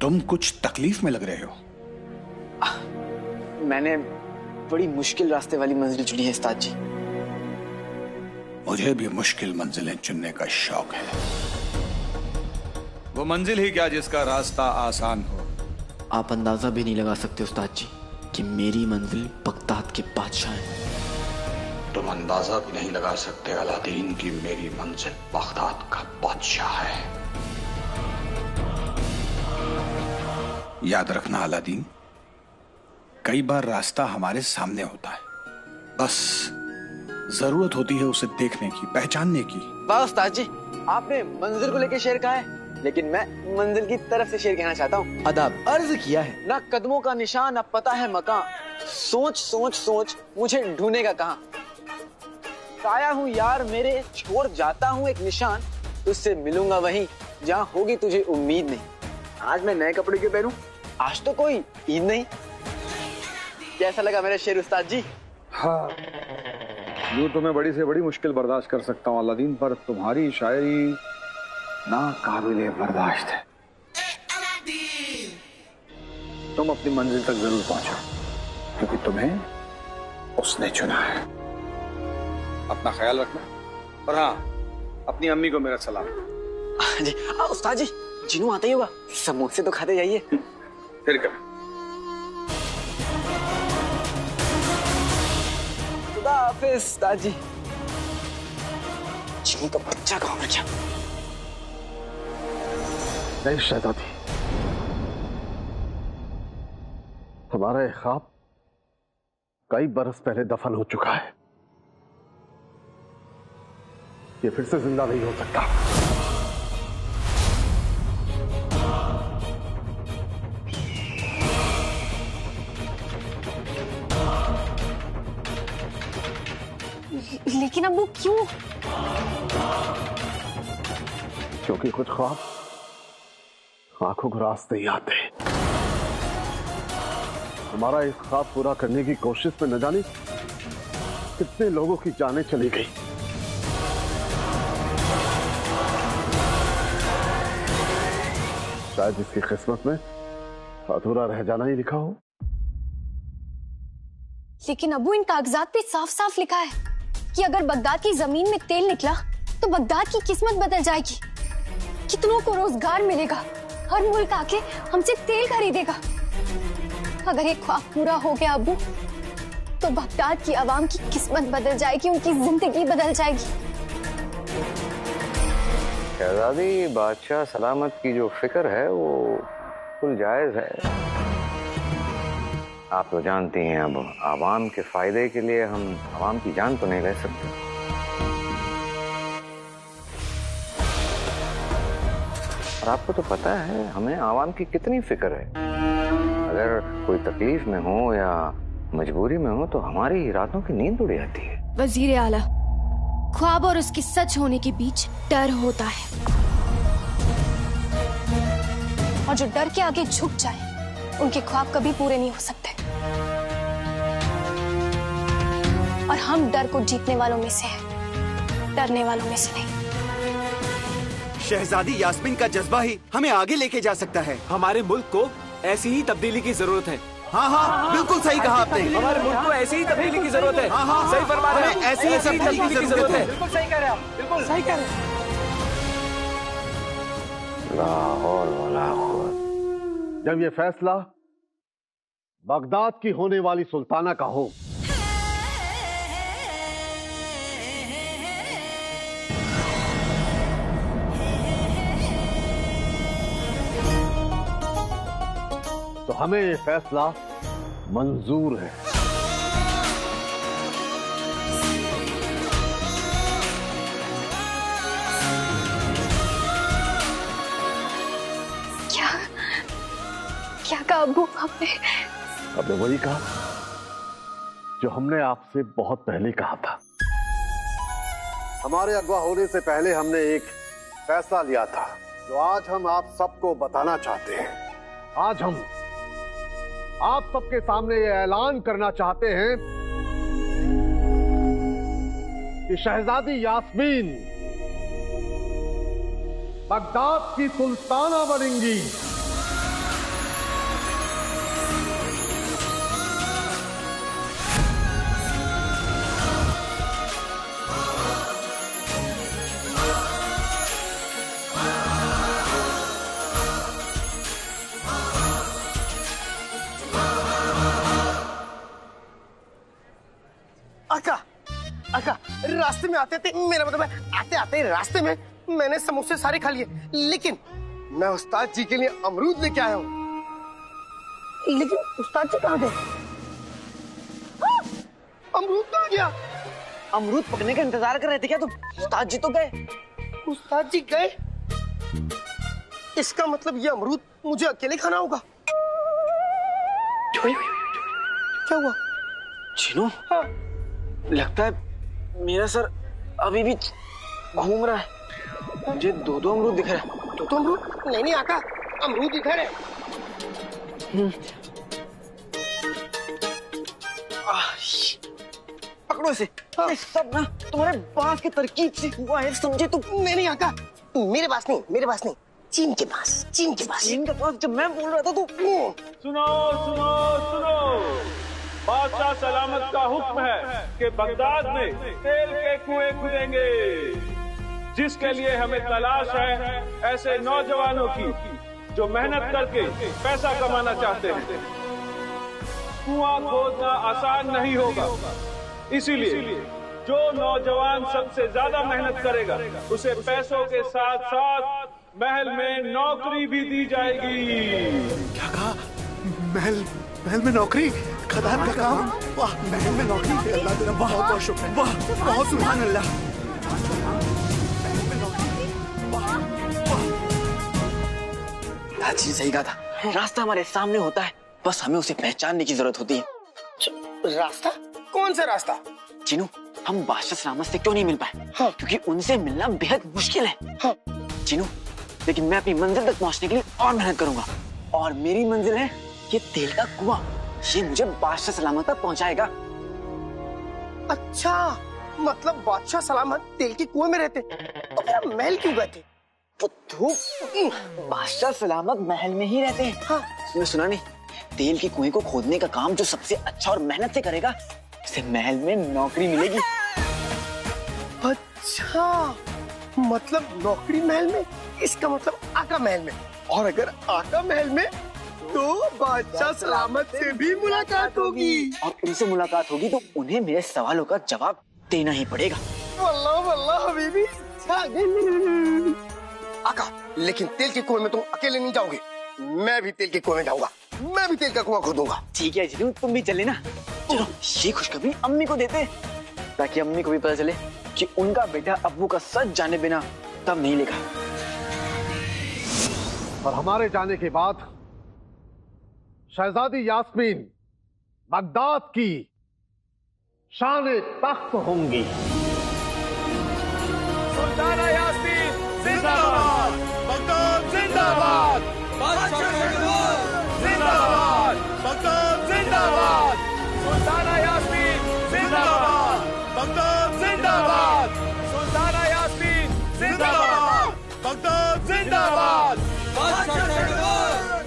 तुम कुछ तकलीफ में लग रहे हो। मैंने बड़ी मुश्किल रास्ते वाली मंजिल चुनी है उस्ताद जी। मुझे भी मुश्किल मंजिलें चुनने का शौक है। वो मंजिल ही क्या जिसका रास्ता आसान हो। आप अंदाजा भी नहीं लगा सकते उस्ताद जी कि मेरी मंजिल बगदाद के बादशाह है। तुम अंदाजा भी नहीं लगा सकते अलादीन की मेरी मंजिल बगदाद का बादशाह है। याद रखना अलादीन, कई बार रास्ता हमारे सामने होता है, बस जरूरत होती है उसे देखने की, पहचानने की। वाह उस्ताद जी, आपने मंजिल को लेकर शेर कहा है, लेकिन मैं मंजिल की तरफ से शेर कहना चाहता हूँ। अदब अर्ज किया है, ना कदमों का निशान अब पता है मकान, सोच सोच सोच मुझे ढूंढेगा कहाँ। आया हूँ यार मेरे, छोड़ जाता हूँ एक निशान, तुझसे मिलूंगा वहीं जहाँ होगी तुझे उम्मीद नहीं। आज मैं नए कपड़े क्यों पहनूं? आज तो कोई ईद नहीं। कैसा लगा मेरा शेर उस्ताद जी? हाँ, यूं तो मैं बड़ी से बड़ी मुश्किल बर्दाश्त कर सकता हूँ अलादीन, पर तुम्हारी शायरी ना काबिले बर्दाश्त है। तुम अपनी मंजिल तक जरूर पहुंचो, क्योंकि तुम्हें उसने चुना है। अपना ख्याल रखना, और हाँ, अपनी अम्मी को मेरा सलाम। जी उस्ताद जी, जिन्हों आता ही होगा, समोसे तो खाते जाइए। फिर कभी। खुदा हाफिज उस्ताद जी। जिन्हों का बच्चा कहाँ रखा? नहीं शहजादी, तुम्हारा एक ख्वाब कई बरस पहले दफन हो चुका है, ये फिर से जिंदा नहीं हो सकता। लेकिन अब वो क्यों? क्योंकि कुछ ख्वाब आंखों को रास्ते ही आते। हमारा इस ख्वाब पूरा करने की कोशिश में न जाने कितने लोगों की जानें चली गई। शायद इसकी किस्मत में अधूरा रह जाना ही लिखा हो। लेकिन अबू, इन कागजात पे साफ साफ लिखा है कि अगर बगदाद की जमीन में तेल निकला तो बगदाद की किस्मत बदल जाएगी, कितनों को रोजगार मिलेगा, हर मुल्क आके हमसे तेल खरीदेगा। अगर ये ख्वाब पूरा हो गया अबू, तो बगदाद की आवाम की किस्मत बदल जाएगी, उनकी जिंदगी बदल जाएगी। शहजादी, बादशाह सलामत की जो फिक्र है वो कुल जायज है। आप तो जानती हैं, अब आवाम के फायदे के लिए हम आवाम की जान तो नहीं ले सकते। और आपको तो पता है हमें आवाम की कितनी फिक्र है। अगर कोई तकलीफ में हो या मजबूरी में हो तो हमारी रातों की नींद उड़ जाती है। वजीर आला, ख्वाब और उसके सच होने के बीच डर होता है, और जो डर के आगे झुक जाए उनके ख्वाब कभी पूरे नहीं हो सकते। और हम डर को जीतने वालों में से हैं, डरने वालों में से नहीं। शहजादी यास्मीन का जज्बा ही हमें आगे लेके जा सकता है। हमारे मुल्क को ऐसी ही तब्दीली की जरूरत है। हाँ हाँ, बिल्कुल सही कहा आपने। हमारे मुल्क को ऐसी ही तब्दीली की जरूरत है। हाँ हाँ, सही फरमा रहे हैं, ऐसी ही तब्दीली की जरूरत है। बिल्कुल सही कह रहे हैं आप, बिल्कुल सही कह रहे हैं। लाहौल वला कुव्वत। जब ये फैसला बगदाद की होने वाली सुल्ताना का हो, तो हमें ये फैसला मंजूर है। क्या क्या कहा अबू आपने? अब वही कहा जो हमने आपसे बहुत पहले कहा था। हमारे अगवा होने से पहले हमने एक फैसला लिया था जो आज हम आप सबको बताना चाहते हैं। आज हम आप सबके सामने ये ऐलान करना चाहते हैं कि शहजादी यास्मीन बगदाद की सुल्ताना बनेंगी। रास्ते में आते थे, मेरा मतलब है आते आते रास्ते में मैंने समोसे सारे खा लिए, लेकिन मैं उस्ताद जी के लिए अमरूद लेके आया हूँ। लेकिन उस्ताद जी कहाँ गए? अमरूद कहाँ गया? अमरूद पकने का इंतजार कर रहे थे क्या तुम? उस्ताद जी तो गए। उस्ताद जी गए? इसका मतलब ये अमरूद मुझे अकेले खाना होगा। क्या हुआ? चिनू, हाँ। लगता है मेरा सर अभी भी घूम रहा है। मुझे दो दो अमरूद दिख रहा है। दो अमरूद? नहीं आका, अमरूद इधर है। पकड़ो इसे। ये सब ना तुम्हारे बांस की तरकीब से हुआ है, समझे तुम? नहीं आका, मेरे पास नहीं, चीन के पास। चीन के पास जब मैं बोल रहा था तो सुनो सुनो सुनो, बादशाह सलामत का हुक्म है कि बगदाद में तेल के कुएं खुदेंगे। जिसके लिए हमें तलाश है ऐसे नौजवानों की जो मेहनत करके पैसा कमाना चाहते हैं। कुआं खोदना आसान नहीं होगा, इसीलिए जो नौजवान सबसे ज्यादा मेहनत करेगा उसे पैसों के साथ साथ महल में नौकरी भी दी जाएगी। क्या कहा? महल में नौकरी? खदान का काम? वाह, महल में नौकरी! अल्लाह तेरा बहुत बहुत शुक्र है। वाह, बहुत सुभान अल्लाह। जी सही कहा था, रास्ता हमारे सामने होता है, बस हमें उसे पहचानने की जरूरत होती है। रास्ता? कौन सा रास्ता? चिनू, हम बादशाह सलामत से क्यों नहीं मिल पाए? हाँ। क्योंकि उनसे मिलना बेहद मुश्किल है। हाँ। चिनू, लेकिन मैं अपनी मंजिल तक पहुंचने के लिए और मेहनत करूंगा, और मेरी मंजिल है ये तेल का कुआं। ये मुझे बादशाह सलामत तक पहुंचाएगा। अच्छा, मतलब बादशाह सलामत तेल के कुएं में रहते, तो मेरा महल क्यों गए थे? बादशाह सलामत महल में ही रहते हैं। हाँ। तुमने सुना नहीं? तेल के कुएं को खोदने का काम जो सबसे अच्छा और मेहनत से करेगा उसे महल में नौकरी मिलेगी। अच्छा, मतलब नौकरी महल में, इसका मतलब आका महल में, और अगर आका महल में तो बादशाह सलामत से भी मुलाकात होगी, और उनसे मुलाकात होगी तो उन्हें मेरे सवालों का जवाब देना ही पड़ेगा। वल्लाह वल्लाह हबीबी। आका, लेकिन तेल के कुएं में तुम अकेले नहीं जाओगे, मैं भी तेल के कुएं में जाऊंगा, मैं भी तेल का कुआं खोदूंगा। ठीक है जिनू, तुम भी चले ना। चलो ये खुशखबरी अम्मी को देते, ताकि अम्मी को भी पता चले कि उनका बेटा अब्बू का सच जाने बिना तब नहीं लेगा। और हमारे जाने के बाद शहजादी यास्मीन बगदाद की शान तख्त होंगी। सुल्ताना यास्मीन जिंदाबाद, बगदाद जिंदाबाद, बादशाह जिंदाबाद, बगदाद जिंदाबाद, सुल्ताना यास्मीन जिंदाबाद, बगदाद जिंदाबाद, सुल्ताना यास्मीन जिंदाबाद, बगदाद जिंदाबाद, बादशाह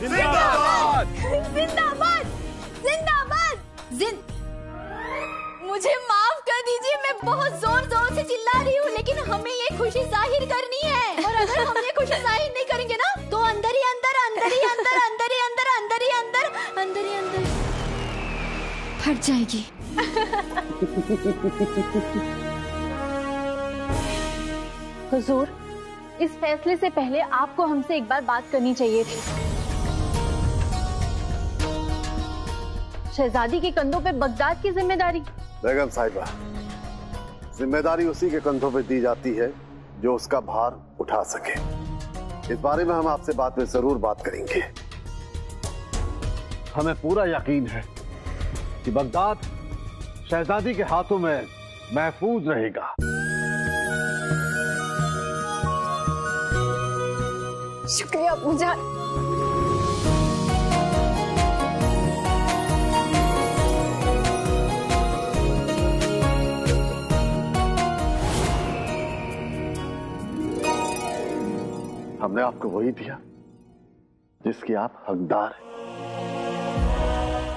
जिंदाबाद, जिंदाबाद, जिंदाबाद। मुझे माफ कर दीजिए, मैं बहुत जोर जोर से चिल्ला रही हूँ, लेकिन हमें ये खुशी जाहिर करनी है, और अगर हम ये खुशी जाहिर नहीं करेंगे ना तो अंदर ही अंदर, अंदर ही अंदर, अंदर ही अंदर, अंदर ही अंदर, अंदर ही अंदर फट जाएगी। हुजूर, इस फैसले से पहले आपको हमसे एक बार बात करनी चाहिए थी। शहजादी के कंधों पे बगदाद की जिम्मेदारी। बेगम साहिबा, जिम्मेदारी उसी के कंधों पे दी जाती है जो उसका भार उठा सके। इस बारे में हम आपसे बाद में जरूर बात करेंगे। हमें पूरा यकीन है कि बगदाद शहजादी के हाथों में महफूज रहेगा। शुक्रिया अब्बूजान। हमने आपको वही दिया जिसकी आप हकदार हैं।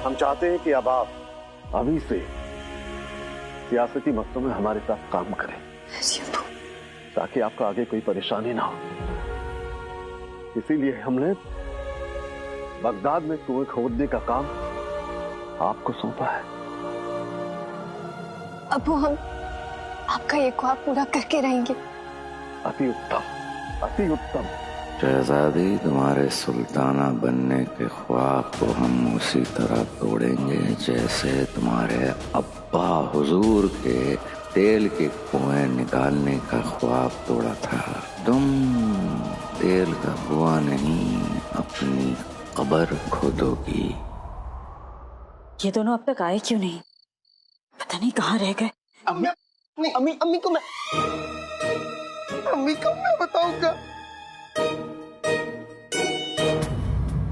हम चाहते हैं कि अब आप अभी से सियासती मसलों में हमारे साथ काम करें, ताकि आपको आगे कोई परेशानी ना हो। इसीलिए हमने बगदाद में कुएं खोदने का काम आपको सौंपा है। अब्बू, आपका ये ख्वाब पूरा करके रहेंगे। अति उत्तम, अति उत्तम। शहजादी, तुम्हारे सुल्ताना बनने के ख्वाब को हम उसी तरह तोड़ेंगे जैसे तुम्हारे अब्बा हुजूर के तेल के कुएं निकालने का ख्वाब तोड़ा था। तुम तेल का कुआं नहीं, अपनी कब्र खोदोगी। ये दोनों अब तक आए क्यों नहीं? पता नहीं कहाँ रह गए। अम्मी को मैं बताऊंगा।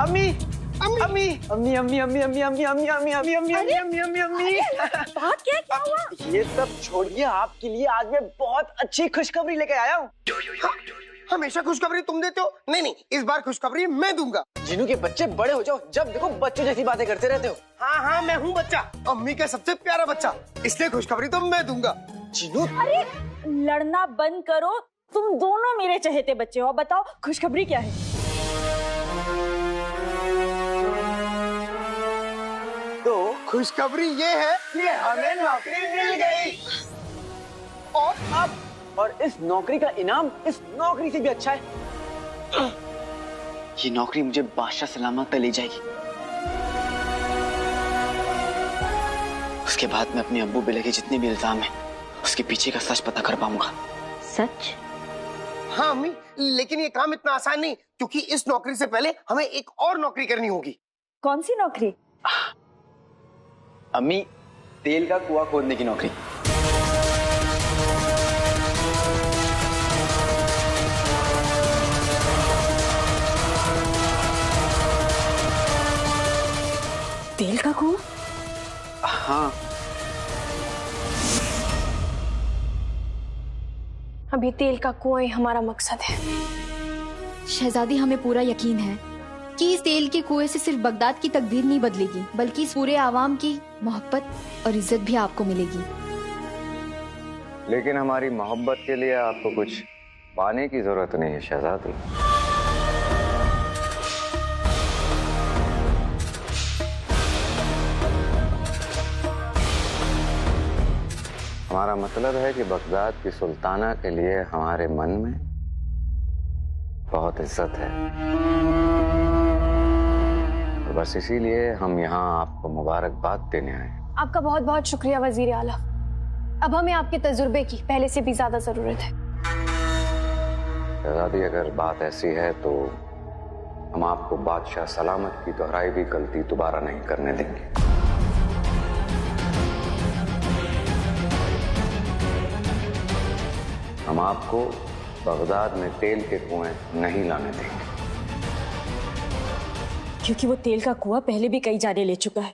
अम्मी अम्मी अम्मी अम्मी अम्मी अम्मी अम्मी अम्मी अम्मी अम्मी अम्मी अम्मी अम्मी अम्मी अम्मी बात क्या हुआ? ये सब छोड़िए, आपके लिए आज मैं बहुत अच्छी खुशखबरी लेके आया हूँ। हमेशा खुशखबरी तुम देते हो। नहीं, इस बार खुशखबरी मैं दूंगा। जिनू के बच्चे बड़े हो जाओ, जब देखो बच्चों जैसी बातें करते रहते हो। हाँ, मैं हूँ बच्चा, अम्मी का सबसे प्यारा बच्चा, इसलिए खुशखबरी तो मैं दूंगा। जिनू, अरे लड़ना बंद करो, तुम दोनों मेरे चहेते बच्चे हो। बताओ खुशखबरी क्या है? तो खुशखबरी ये है कि हमें नौकरी मिल गई। और इस नौकरी का इनाम इस नौकरी से भी अच्छा है। ये नौकरी मुझे बादशाह सलामत तक ले जाएगी। उसके बाद मैं अपने अब्बू बिले के जितने भी इल्जाम हैं, उसके पीछे का सच पता कर पाऊंगा। सच? हाँ अम्मी, लेकिन ये काम इतना आसान नहीं, क्योंकि इस नौकरी से पहले हमें एक और नौकरी करनी होगी। कौन सी नौकरी? अम्मी, तेल का कुआं खोदने की नौकरी। तेल का कुआं? हाँ। अभी तेल का कुआं ही हमारा मकसद है। शहजादी, हमें पूरा यकीन है कि इस तेल के कुएं से सिर्फ बगदाद की तकदीर नहीं बदलेगी, बल्कि इस पूरे आवाम की मोहब्बत और इज्जत भी आपको मिलेगी। लेकिन हमारी मोहब्बत के लिए आपको कुछ पाने की जरूरत नहीं है शहजादी। हमारा मतलब है कि बगदाद की सुल्ताना के लिए हमारे मन में बहुत इज्जत है, और बस इसीलिए हम यहाँ आपको मुबारकबाद देने आए। आपका बहुत बहुत शुक्रिया वजीर आला। अब हमें आपके तजुर्बे की पहले से भी ज्यादा जरूरत है। शहजादी, अगर बात ऐसी है तो हम आपको बादशाह सलामत की दोहराई भी गलती दोबारा नहीं करने देंगे। हम आपको बगदाद में तेल के कुएं नहीं लाने देंगे, क्योंकि वो तेल का कुआं पहले भी कई जाने ले चुका है।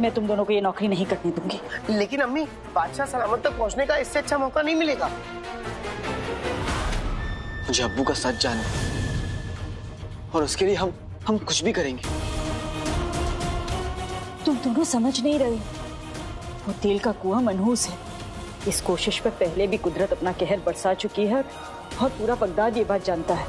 मैं तुम दोनों को ये नौकरी नहीं करने दूंगी। लेकिन अम्मी, बादशाह सलामत तक पहुंचने का इससे अच्छा मौका नहीं मिलेगा। मुझे अब्बू का सच जानना, और उसके लिए हम कुछ भी करेंगे। तुम दोनों समझ नहीं रहे, वो तेल का कुआं मनहूस है। इस कोशिश पर पहले भी कुदरत अपना कहर बरसा चुकी है, और पूरा बगदाद ये बात जानता है।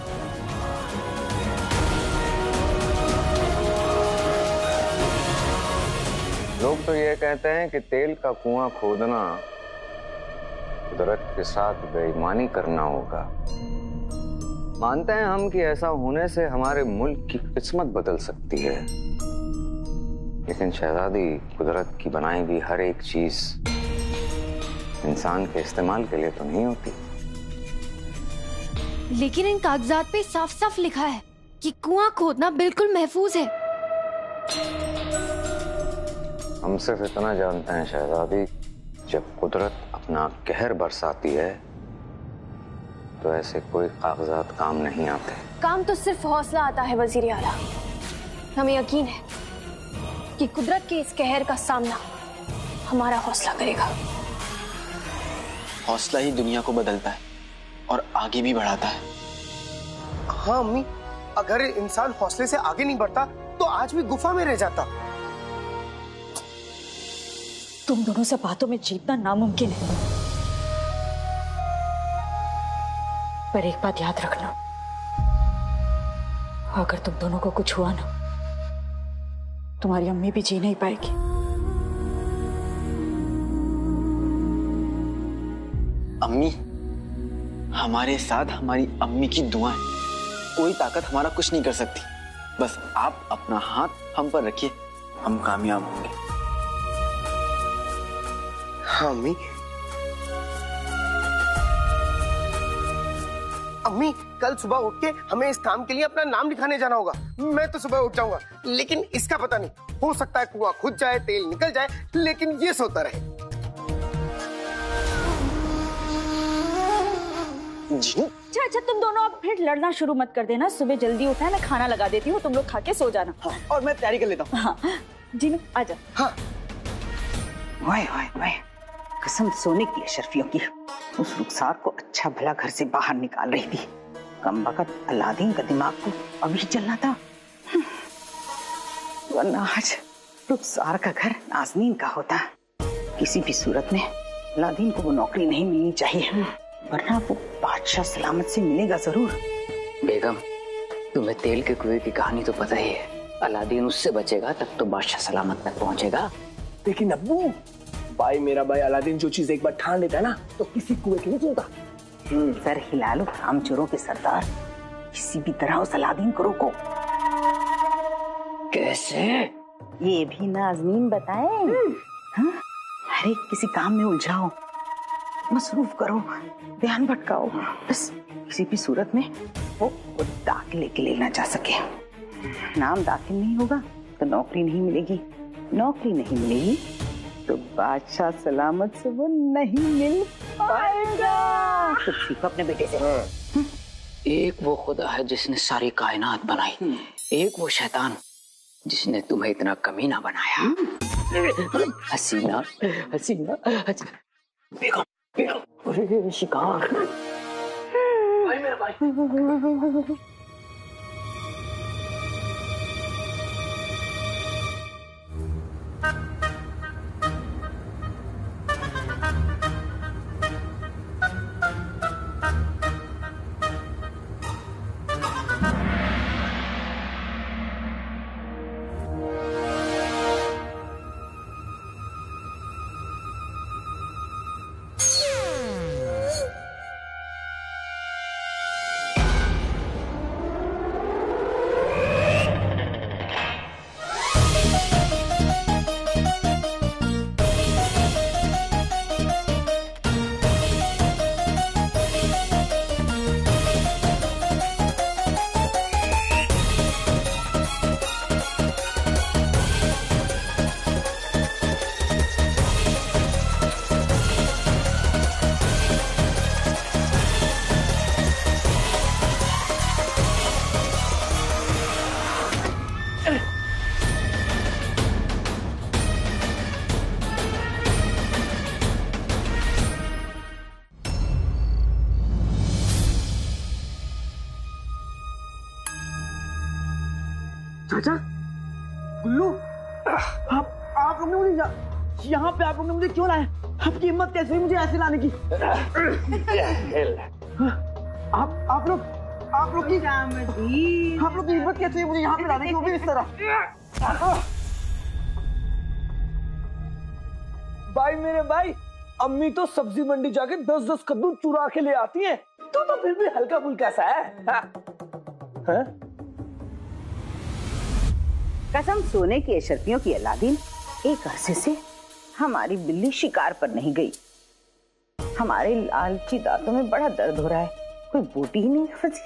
लोग तो ये कहते हैं कि तेल का कुआं खोदना कुदरत के साथ बेईमानी करना होगा। मानते हैं हम कि ऐसा होने से हमारे मुल्क की किस्मत बदल सकती है, लेकिन शहजादी, कुदरत की बनाई हुई हर एक चीज इंसान के इस्तेमाल के लिए तो नहीं होती। लेकिन इन कागजात पे साफ साफ लिखा है कि कुआं खोदना बिल्कुल महफूज है। हम सिर्फ इतना जानते हैं शहजादी, जब कुदरत अपना कहर बरसाती है तो ऐसे कोई कागजात काम नहीं आते। काम तो सिर्फ हौसला आता है वजीर आला। हमें यकीन है कि कुदरत के इस कहर का सामना हमारा हौसला करेगा। हौसला ही दुनिया को बदलता है और आगे भी बढ़ाता है। हाँ अम्मी, अगर इंसान हौसले से आगे नहीं बढ़ता तो आज भी गुफा में रह जाता। तुम दोनों से बातों में जीतना नामुमकिन है, पर एक बात याद रखना, अगर तुम दोनों को कुछ हुआ ना, तुम्हारी अम्मी भी जी नहीं पाएगी। अम्मी, हमारे साथ हमारी अम्मी की दुआएं, कोई ताकत हमारा कुछ नहीं कर सकती। बस आप अपना हाथ हम पर रखिए, हम कामयाब होंगे। हाँ अम्मी। अम्मी, कल सुबह उठ के हमें इस काम के लिए अपना नाम लिखाने जाना होगा। मैं तो सुबह उठ जाऊंगा, लेकिन इसका पता नहीं, हो सकता है कुआं खुद जाए, तेल निकल जाए, लेकिन ये सोता रहे। अच्छा अच्छा, तुम दोनों अब फिर लड़ना शुरू मत कर देना। सुबह जल्दी उठना है, मैं खाना लगा देती हूँ, तुम लोग खा के सो जाना। हाँ, और मैं तैयारी कर लेता हूँ। हाँ जीनू आजा। हाँ। वाह वाह वाह, कसम सोने की अशरफियों की, उस रुखसार को अच्छा भला घर से बाहर निकाल रही थी। कमबख्त अलादीन का दिमाग को अभी चलना था, वरना आज रुखसार का घर नाज़नीन का होता। किसी भी सूरत में अलादीन को वो नौकरी नहीं मिलनी चाहिए, वरना वो बादशाह सलामत से मिलेगा जरूर। बेगम, तुम्हें तेल के कुएं की कहानी तो पता ही है। अलादीन उससे बचेगा तब तो बादशाह सलामत तक पहुंचेगा। लेकिन अब्बू, भाई मेरा भाई अलादीन जो चीज एक बार ठान लेता है ना, तो किसी कुएं की नहीं सुनता। सर हिला लो रामचोरों के सरदार, किसी भी तरह उस अलादीन को रोको। कैसे? ये भी नाज़नीन बताएं। हाँ? हर एक किसी काम में उलझाओ, मसरूफ करो, ध्यान भटकाओ, बस किसी भी सूरत में वो दाखिल लेके लेना जा सके। नाम दाखिल नहीं होगा तो नौकरी नहीं मिलेगी, नौकरी नहीं मिलेगी तो बादशाह सलामत से वो नहीं मिल पाएगा। तो सीखो अपने बेटे से। एक वो खुदा है जिसने सारी कायनात बनाई, एक वो शैतान जिसने तुम्हें इतना कमीना बनाया। हसीना हसीना बेगम बेगम, शिकार। भाई मेरा भाई। चाचा, गुल्लू, आप लोग ने मुझे यहाँ पे आप लोग ने मुझे क्यों लाया? आपकी हिम्मत कैसे हुई मुझे ऐसे लाने की? आप लोग की हिम्मत कैसे हुई मुझे यहाँ पे लाने की, वो भी इस तरह? भाई मेरे भाई, अम्मी तो सब्जी मंडी जाके 10-10 कद्दू चुरा के ले आती है, तो फिर भी हल्का फुल्का सा है। कसम सोने की अशरफियों की अलादीन, एक अरसे से हमारी बिल्ली शिकार पर नहीं गई। हमारे लालची दांतों में बड़ा दर्द हो रहा है, कोई बोटी ही नहीं फंसी।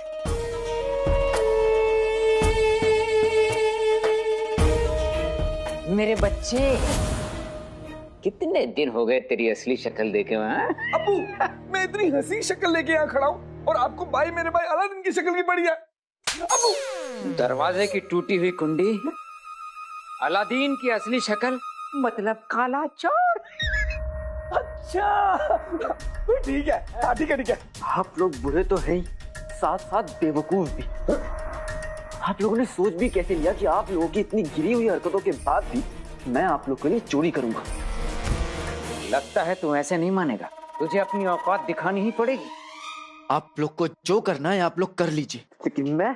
मेरे बच्चे, कितने दिन हो गए तेरी असली शक्ल देखे? अब्बू, मैं इतनी हंसी शक्ल लेके यहाँ खड़ा हूँ और आपको भाई मेरे भाई अलादीन की शक्ल की पड़ी है। अब्बू, दरवाजे की टूटी हुई कुंडी, अलादीन की असली शक्ल, मतलब काला चोर। अच्छा ठीक है, ठीक है। आप लोग बुरे तो हैं ही, साथ साथ बेवकूफ भी। आप लोगों ने सोच भी कैसे लिया कि आप लोगों की इतनी गिरी हुई हरकतों के बाद भी मैं आप लोगों के लिए चोरी करूंगा? लगता है तू ऐसे नहीं मानेगा, तुझे अपनी औकात दिखानी ही पड़ेगी। आप लोग को जो करना है आप लोग कर लीजिए, लेकिन मैं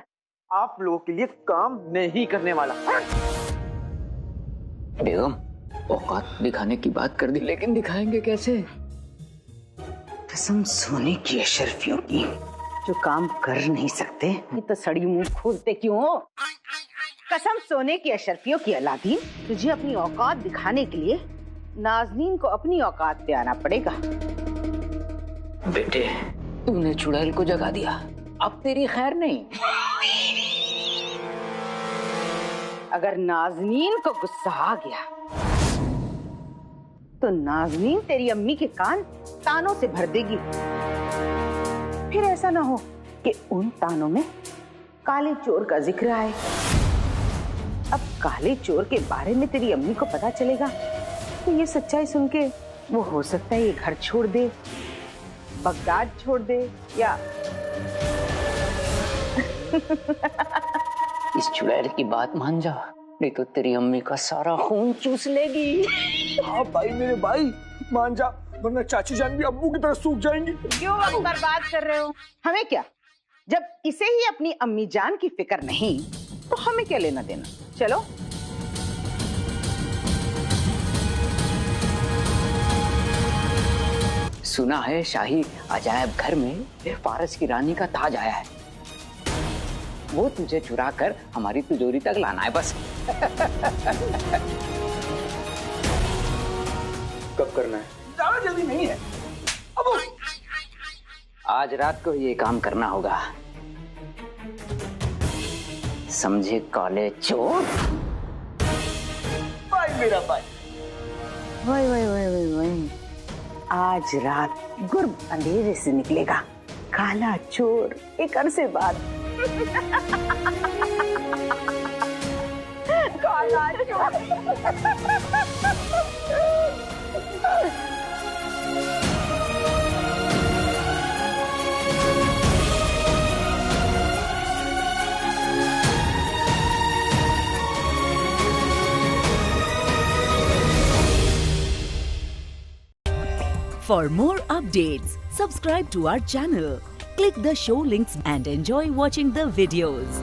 आप लोगों के लिए काम नहीं करने वाला। बेगम, औकात दिखाने की बात कर दी, लेकिन दिखाएंगे कैसे? कसम सोने की अशरफियों की, जो काम कर नहीं सकते ये तो सड़ी मुंह खोलते क्यों हो? कसम सोने की अशरफियों की अलादीन, तुझे अपनी औकात दिखाने के लिए नाज़नीन को अपनी औकात पे आना पड़ेगा। बेटे, तूने चुड़ैल को जगा दिया, अब तेरी खैर नहीं। अगर नाज़नीन को गुस्सा आ गया तो नाज़नीन तेरी अम्मी के कान तानों से भर देगी। फिर ऐसा ना हो कि उन तानों में काले चोर का जिक्र आए। अब काले चोर के बारे में तेरी अम्मी को पता चलेगा तो ये सच्चाई सुन के वो हो सकता है ये घर छोड़ दे, बगदाद छोड़ दे, या इस चुड़ैल की बात मान जा, नहीं तो तेरी अम्मी का सारा खून चूस लेगी। हाँ भाई मेरे भाई, मान जा, वरना चाची जान भी अब्बू की तरह सूख जाएंगी। क्यों वक्त बर्बाद कर रहे हो? हमें क्या, जब इसे ही अपनी अम्मी जान की फिक्र नहीं तो हमें क्या लेना देना। चलो सुना है शाही अजायब घर में फारस की रानी का ताज आया है, वो तुझे चुरा कर हमारी तिजोरी तक लाना है बस। कब करना है? ज्यादा जल्दी नहीं है। अब आज रात को ये काम करना होगा, समझे काले चोर? भाई मेरा भाई, वही वही वही वही वही, आज रात गुर्ब अंधेरे से निकलेगा काला चोर एक अरसे बाद। काला चोर। For more updates, subscribe to our channel, click the show links and enjoy watching the videos.